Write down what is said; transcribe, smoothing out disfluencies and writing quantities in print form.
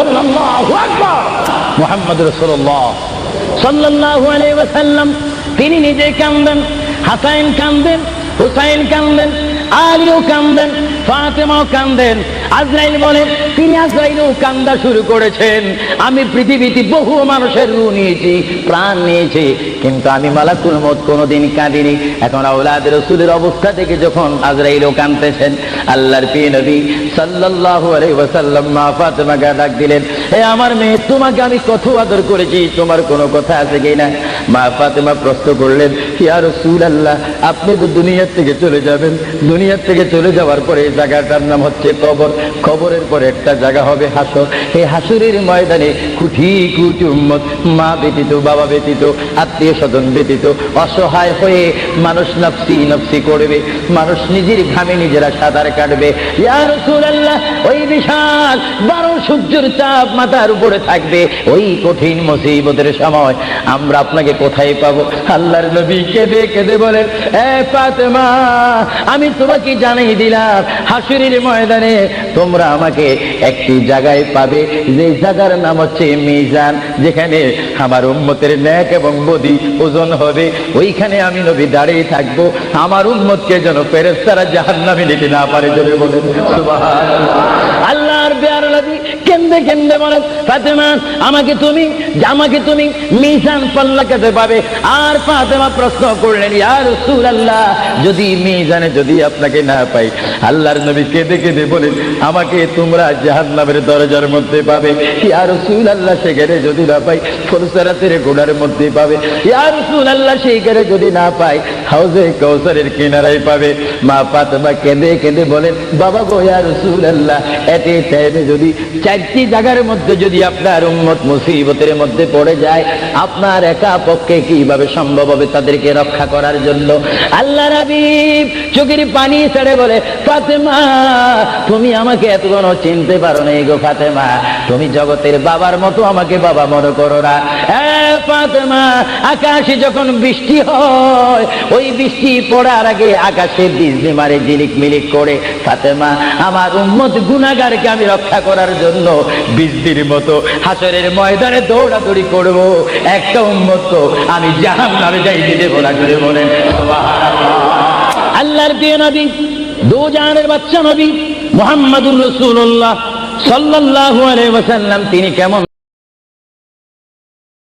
আল্লাহু আকবার। মুহাম্মদ রাসূলুল্লাহ সাল্লাল্লাহু আলাইহি ওয়াসাল্লাম তিনি নিজে কাঁদেন, হাসান কাঁদেন, হুসাইন কাঁদেন, আলীও কাঁদেন, ফাতেমাও কাঁদেন। আজরাইল বলেন তিনি আজরাইলও কান্দা শুরু করেছেন। আমি পৃথিবীতে বহু মানুষের রূহ নিয়েছি, প্রাণ নিয়েছি, কিন্তু আমি মালাকুল মউত কোনোদিন কাঁদিনি। এখন আওলাদ রাসূলের অবস্থা থেকে যখন আজরাইলও কাঁদতেছেন, আল্লাহর প্রিয় নবী সাল্লাল্লাহু আলাইহি ওয়াসাল্লাম মা ফাতেমাকে ডাক দিলেন, হে আমার মেয়ে, তোমাকে আমি কত আদর করেছি, তোমার কোনো কথা আছে কিনা? মা ফাতেমা প্রশ্ন করলেন, ইয়া রাসূলুল্লাহ, আপনি তো দুনিয়া থেকে চলে যাবেন, দুনিয়া থেকে চলে যাওয়ার পরে এই জায়গাটার নাম হচ্ছে কবর, কবরের পরে একটা জায়গা হবে হাসর। এই হাসরের ময়দানে কোটি কোটি উম্মত, মা ব্যতীত, বাবা ব্যতীত, আত্মীয় স্বজন ব্যতীত অসহায় হয়ে মানুষ নফসি নফসি করবে, মানুষ নিজের ঘামে নিজেরা সাঁতার কাটবে। ইয়া রাসূলুল্লাহ, ওই বিশাল 12 সূর্যের চাপ মাথার উপরে থাকবে, ওই কঠিন মুসিবতের সময় আমরা আপনাকে কোথায় পাবো? আল্লাহর নবী কেঁদে কেঁদে বলেন, এ ফাতেমা, আমি তোমাকে জানিয়ে দিলাম, হাসরের ময়দানে তোমরা আমাকে একটি জায়গায় পাবে, যে জায়গার নাম হচ্ছে মিজান, যেখানে আমার উম্মতের নেক এবং বদি ওজন হবে। ওইখানে আমি নবী দাঁড়িয়ে থাকবো, আমার উম্মতকে যেন ফেরেশতারা জাহান্নামে নিতে না পারে। জোরে বলেন সুবহানাল্লাহ। আল্লাহর প্যারা নবী কেঁদে কেঁদে বলেন, ফাতেমা, আমাকে তুমি মিজান পাল্লাতে পাবে। আর ফাতেমা প্রশ্ন করলেন, ইয়া রাসূলুল্লাহ, যদি মিজানে যদি আপনাকে না পাই? আল্লাহর নবী কেঁদে কেঁদে বলেন, আমাকে তোমরা জাহান্নামের দরজার মধ্যে পাবে। ইয়া রাসূলুল্লাহ, সেখানে যদি না পাই ফুলসরাতের গোড়ার মধ্যে পাবে। ইয়া রাসূলুল্লাহ, সেইখানে যদি না পাই হাউজে কাউসারের কিনারায় পাবে। মা ফাতেমা কেঁদে কেঁদে বলেন, বাবা গো, ইয়া রাসূলুল্লাহ, এতে টাইমে যদি 4টি জায়গার মধ্যে যদি আপনার উম্মত মুসিবতের মধ্যে পড়ে যায়, আপনার একা পক্ষে কিভাবে সম্ভব হবে তাদেরকে রক্ষা করার জন্য? আল্লাহর হাবিব চোখের পানি ছেড়ে বলে, ফাতেমা, তুমি আমাকে এতক্ষণ চিনতে পারো না গো ফাতেমা, তুমি জগতের বাবার মতো আমাকে বাবা মনে করো না। ফাতেমা, আকাশে যখন বৃষ্টি হয়, ওই বৃষ্টি পড়ার আগে আকাশে বিজলি মারে ঝিলিক মিলিক করে। ফাতেমা, আমার উম্মত গুনাহগারকে আমি রক্ষা করার জন্য বৃষ্টির মতো হাসরের ময়দানে দৌড়াদৌড়ি করব, একটা উম্মত তো আমি জাহান্নামে যাইতে দেব না। করে বলেন সুবহানাল্লাহ। আল্লাহর প্রিয় নবী, দু জাহানের বাদশা নবী মুহাম্মদুর রাসূলুল্লাহ সাল্লাল্লাহু আলাইহি ওয়াসাল্লাম তিনি কেমন